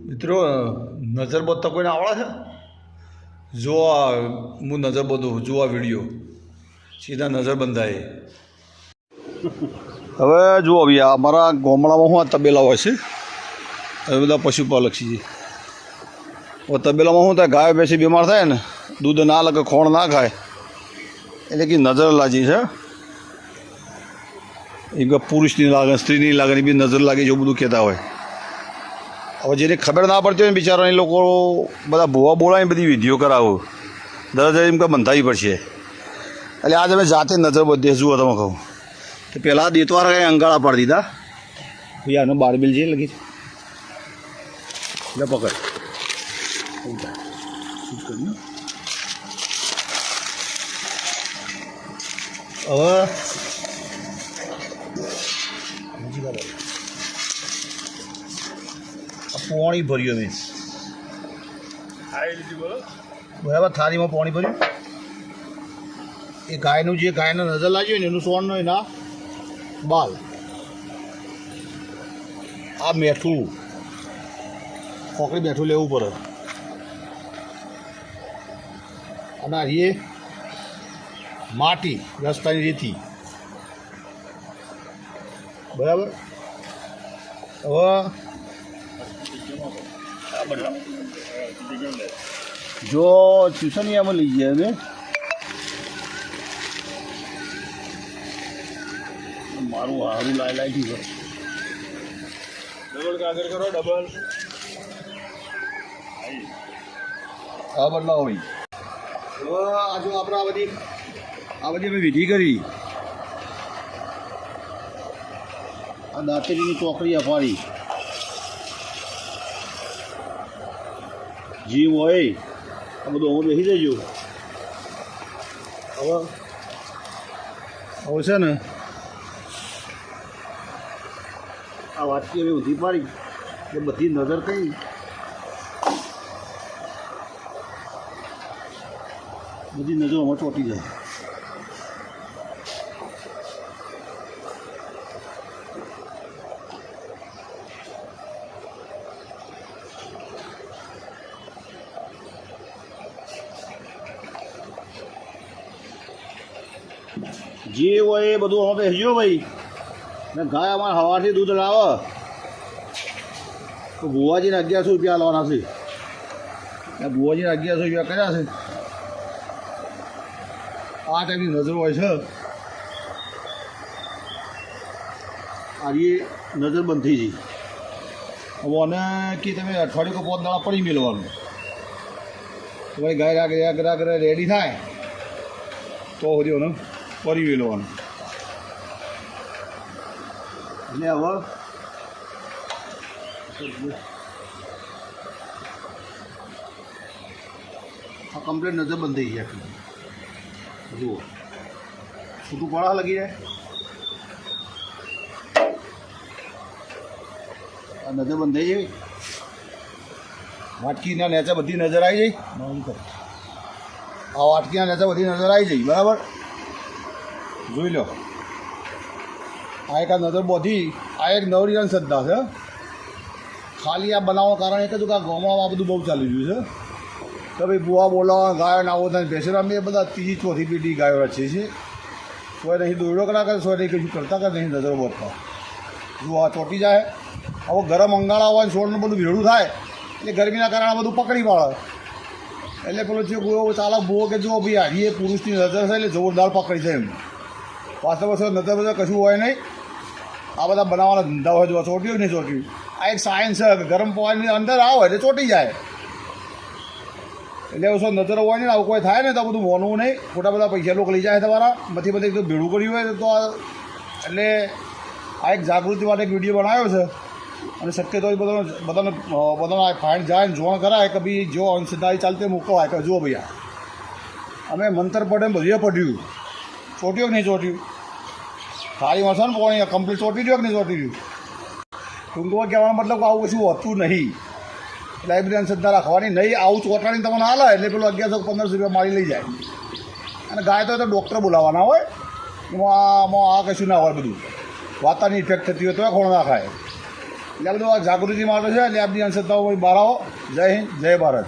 મિત્રો નજર બધતા કોઈને આવડે છે? જો હું નજર બધું જો આ વિડીયો સીધા નજર બંધાય. હવે જુઓ ભાઈ, અમારા ગામડામાં શું આ તબેલા હોય છે, હવે બધા પશુપાલક છીએ. હવે તબેલામાં શું થાય, ગાય બેસી બીમાર થાય ને, દૂધ ના લાગે, ખોણ ના ખાય, એટલે કે નજર લાગી છે. એ પુરુષની લાગે, સ્ત્રીની લાગે, એ બી નજર લાગી, એવું બધું કહેતા હોય. હવે જેને ખબર ના પડતી હોય ને બિચારા, એ લોકો બધા ભૂવા બોલાવીને બધી વિધિઓ કરાવો, દરજ એમ કે બંધાવી પડશે. એટલે આજે અમે જાતે નજર બધે જુઓ તમે કહું તો પહેલાં દેતવાર કંઈ અંગાળા પાડી દીધા. ભાઈ આનો બારબીલ છે લગી એટલે પકડ હવે પાણી ભર્યું અમે બરાબર, થાળીમાં પાણી ભર્યું. એ ગાયનું જે ગાયને નજર લાગ્યું ને એનું સોણ એના બાલ, આ મેઠું ખોકડી મેઠું લેવું પડે. અને એ માટી રસ્તાની રેતી બરાબર. હવે જો ટ્યુશનિયામાં લઈ જઈએ અમે, મારું હારું લાઈ ગયું ડબલ કાગળ કરો, ડબલ હા બદલાવ હોય. હવે આ જો આપણે આ બધી અમે વિધિ કરી. આ દાંતેરીની ચોકડી અફાડી જીવ હોય આ બધું હું બેસી જજો. હવે છે ને આ વાતથી હવે ઊંધી પાડી કે બધી નજર કઈ બધી નજર આમાં ચોંટી જાય. જે હોય એ બધું હવે બેસજો ભાઈ. ને ગાય અમારે સવારથી દૂધ લાવે તો ભુવાજીને 1100 રૂપિયા લાવવાના છે. ભુવાજીને 1100 રૂપિયા કર્યા છે. આ ટાઈપની નજર હોય છે. આ નજર બંધ થઈ ગઈ. હવે અને કે તમે અઠવાડિયું 5 દાડા પડી મેળવાનું. તો ભાઈ ગાય રેડી થાય તો સુધી એને પડી મેળવાનું. એટલે હવે આ કમ્પ્લેટ નજર બંધ થઈ ગયા. જુઓ છૂટું પાડા લગી જાય. આ નજર બંધ થઈ જાય. વાટકીના નેચે બધી નજર આવી જાય. આ વાટકીના નેચે બધી નજર આવી જાય બરાબર. જોઈ લો, આ એક આ નજર બધી આ એક નવરીયાન શ્રદ્ધા છે. ખાલી આ બનાવવાનું કારણ એક જ કે આ ગામમાં આ બધું બહુ ચાલી રહ્યું છે કે ભાઈ બુવા બોલાવા, ગાયો ના બોલતા બેસેલા. અમે બધા 3જી 4થી પેઢી ગાયો રાખીએ છીએ. કોઈ નહીં દોરડો કરા કરે, કોઈ નહીં કશું કરતા કરે, નહીં નજરો બોલતા. જો આ ચોટી જાય. હવે ગરમ અંગાળા હોય, છોડનું બધું ભેળું થાય એટલે ગરમીના કારણે બધું પકડી પાડે. એટલે પેલો જે ચાલક ભૂવો કે જો ભાઈ હારીએ પુરુષની નજર છે એટલે જોરદાર પકડી છે એમ. પાછળ નજર બધા કશું હોય નહીં. આ બધા બનાવવાના ધંધા હોય. જો ચોટ્યું નહીં ચોટ્યું, આ એક સાયન્સ છે. ગરમ પાણીની અંદર આવે એટલે ચોટી જાય. એટલે એવું નજર હોય ને આવું કોઈ થાય ને તો બધું મોનવું નહીં. ખોટા બધા પૈસા લોકો લઈ જાય તમારા બધી એકદમ ભેળું કર્યું હોય તો. એટલે આ એક જાગૃતિ માટે એક વિડીયો બનાવ્યો છે. અને શક્ય તો એ બધાને ફાઇન જાય ને જોણ કરાય કે ભાઈ જો અંશદારી ચાલતી મૂકવાય કે જુઓ ભૈયા અમે મંતર પડે બધું પડ્યું. ચોટ્યું કે નહીં ચોટ્યું? થાળીમાં છે ને પાણી કમ્પ્લીટ ચોટી રહ્યું કે નહીં ચોટી રહ્યું? ટૂંકમાં કહેવાનો મતલબ આવું કશું હોતું નહીં. લાઇબ્રેરીની શ્રદ્ધા રાખવાની નહીં. આવું ચોટાડીને તમને હાલે એટલે પેલો 1100-1500 રૂપિયા મારી લઈ જાય. અને ગાય તો ડૉક્ટર બોલાવવાના હોય. એમાં આ કશું ના હોય. બધું વાતાની ઇફેક્ટ થતી હોય તો ખોણ ના ખાય. એટલે આ બધું આ જાગૃતિ માટે છે એટલે આપની અંધશ્રદ્ધાઓ બહાર આવો. જય હિન્દ, જય ભારત.